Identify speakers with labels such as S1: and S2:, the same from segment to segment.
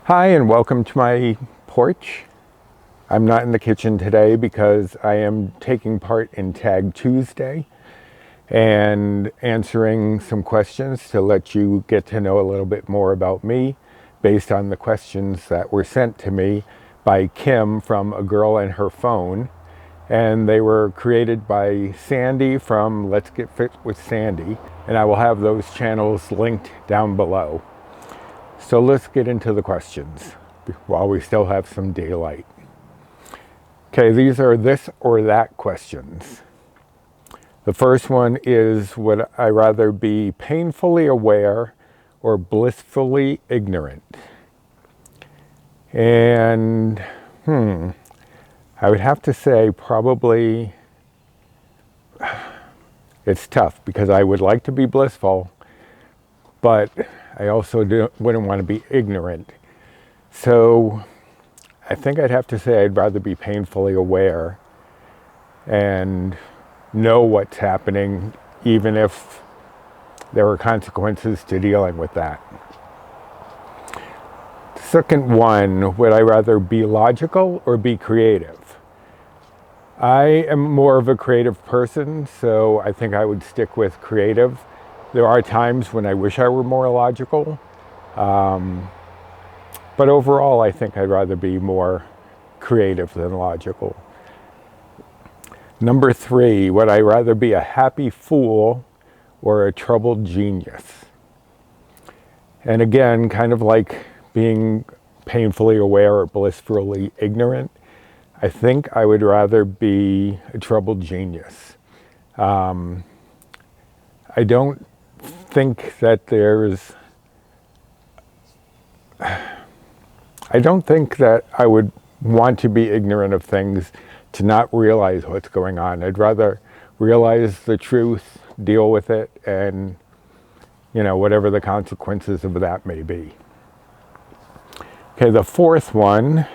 S1: Hi, and welcome to my porch. I'm not in the kitchen today because I am taking part in Tag Tuesday and answering some questions to let you get to know a little bit more about me based on the questions that were sent to me by Kim from A Girl and Her Phone. And they were created by Sandy from Let's Get Fit with Sandy. And I will have those channels linked down below. So let's get into the questions while we still have some daylight. Okay, these are this or that questions. The first one is, would I rather be painfully aware or blissfully ignorant? And, I would have to say probably, it's tough because I would like to be blissful, but I also wouldn't want to be ignorant. So I think I'd have to say I'd rather be painfully aware and know what's happening, even if there are consequences to dealing with that. Second one, would I rather be logical or be creative? I am more of a creative person, so I think I would stick with creative. There are times when I wish I were more logical, but overall I think I'd rather be more creative than logical. Number 3, would I rather be a happy fool or a troubled genius? And again, kind of like being painfully aware or blissfully ignorant, I think I would rather be a troubled genius. I don't think that I don't think that I would want to be ignorant of things to not realize what's going on. I'd rather realize the truth, deal with it, and, whatever the consequences of that may be. Okay, the fourth one,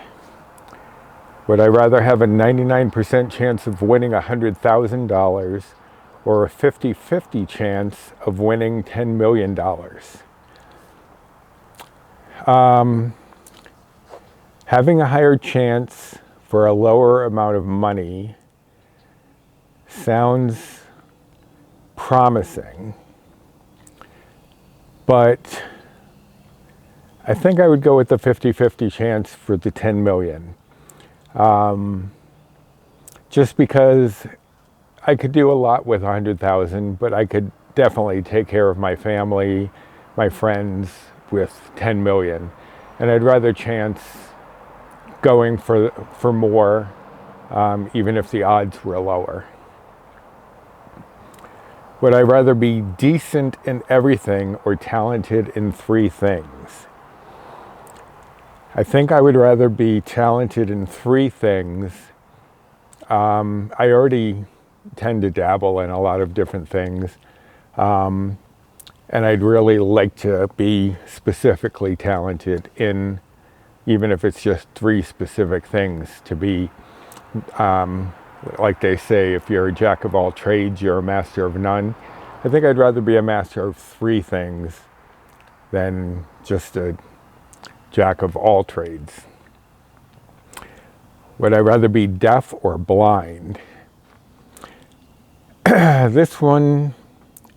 S1: would I rather have a 99% chance of winning $100,000 or a 50-50 chance of winning $10 million? Having a higher chance for a lower amount of money sounds promising, but I think I would go with the 50-50 chance for the 10 million. Just because I could do a lot with 100,000, but I could definitely take care of my family, my friends with 10 million. And I'd rather chance going for more, even if the odds were lower. Would I rather be decent in everything or talented in 3 things? I think I would rather be talented in 3 things. I already tend to dabble in a lot of different things. And I'd really like to be specifically talented in, even if it's just 3 specific things, to be, like they say, if you're a jack of all trades, you're a master of none. I think I'd rather be a master of 3 things than just a jack of all trades. Would I rather be deaf or blind? This one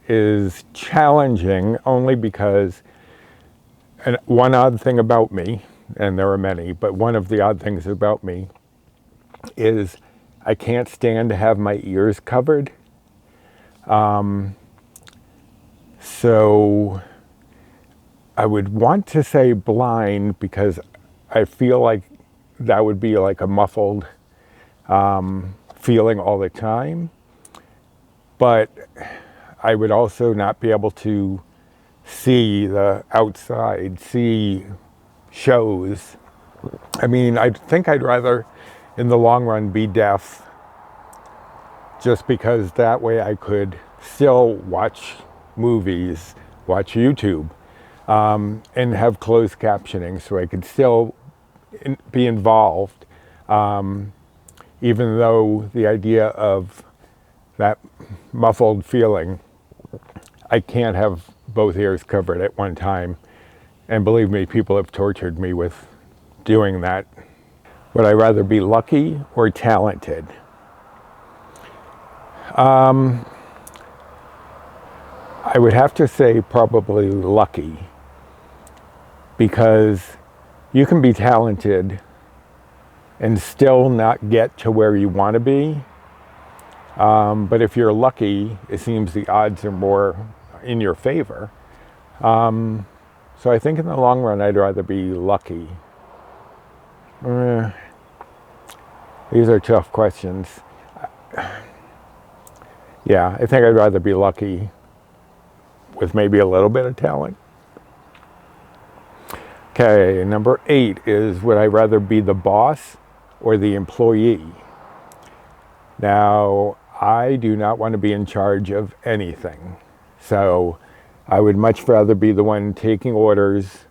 S1: is challenging only because one odd thing about me, and there are many, but one of the odd things about me is I can't stand to have my ears covered. So I would want to say blind because I feel like that would be like a muffled feeling all the time. But I would also not be able to see the outside, see shows. I mean, I think I'd rather, in the long run, be deaf, just because that way I could still watch movies, watch YouTube, and have closed captioning, so I could still be involved, even though the idea of that muffled feeling, I can't have both ears covered at one time. And believe me, people have tortured me with doing that. Would I rather be lucky or talented? I would have to say probably lucky, because you can be talented and still not get to where you want to be. But if you're lucky, it seems the odds are more in your favor. So I think in the long run, I'd rather be lucky. These are tough questions. Yeah, I think I'd rather be lucky with maybe a little bit of talent. Okay, number 8 is, would I rather be the boss or the employee? Now, I do not want to be in charge of anything. So I would much rather be the one taking orders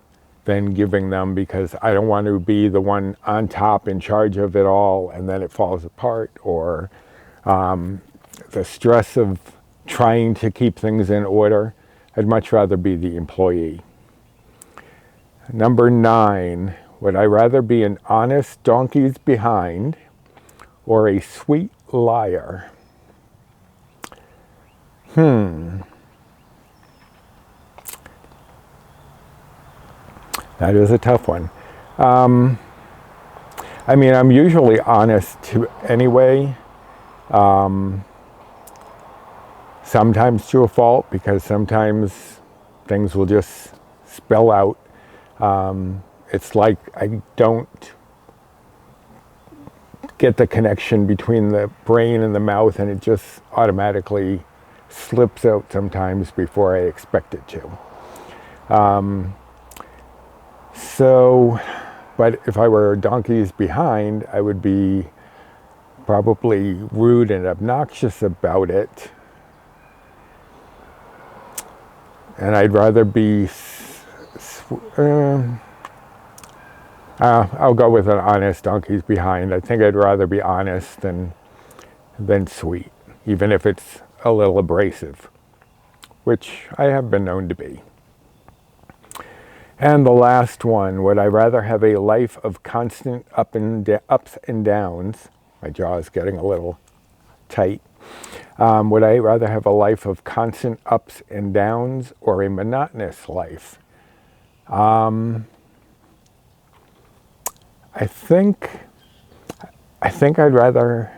S1: than giving them, because I don't want to be the one on top in charge of it all and then it falls apart, or the stress of trying to keep things in order. I'd much rather be the employee. Number 9, would I rather be an honest donkey's behind or a sweet liar? That is a tough one. I mean, I'm usually honest anyway. Sometimes to a fault, because sometimes things will just spill out. It's like I don't get the connection between the brain and the mouth, and it just automatically slips out sometimes before I expect it to. But if I were donkeys behind, I would be probably rude and obnoxious about it. And I'd rather be, I'll go with an honest donkey's behind. I think I'd rather be honest than sweet, even if it's a little abrasive, which I have been known to be. And the last one, would I rather have a life of constant ups and downs? My jaw is getting a little tight. Would I rather have a life of constant ups and downs or a monotonous life? I think I'd rather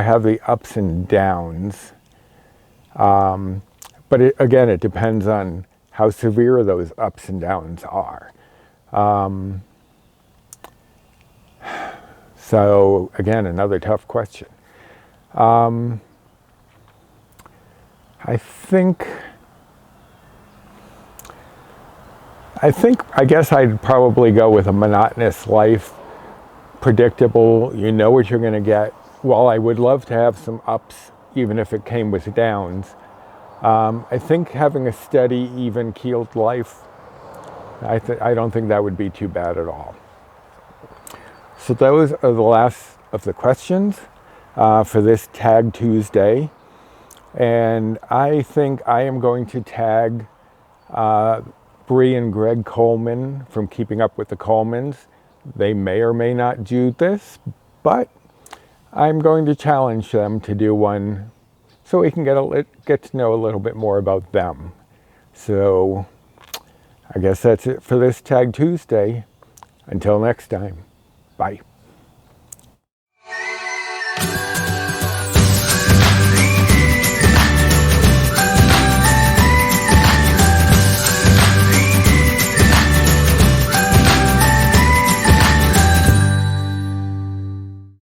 S1: have the ups and downs. But again, it depends on how severe those ups and downs are. So again, another tough question. I guess I'd probably go with a monotonous life, predictable, you know what you're going to get. While I would love to have some ups, even if it came with downs, I think having a steady, even-keeled life, I don't think that would be too bad at all. So those are the last of the questions for this Tag Tuesday. And I think I am going to tag Bri and Greg Coleman from Keeping Up with the Colemans. They may or may not do this, but I'm going to challenge them to do one so we can get to know a little bit more about them. So I guess that's it for this Tag Tuesday. Until next time, bye.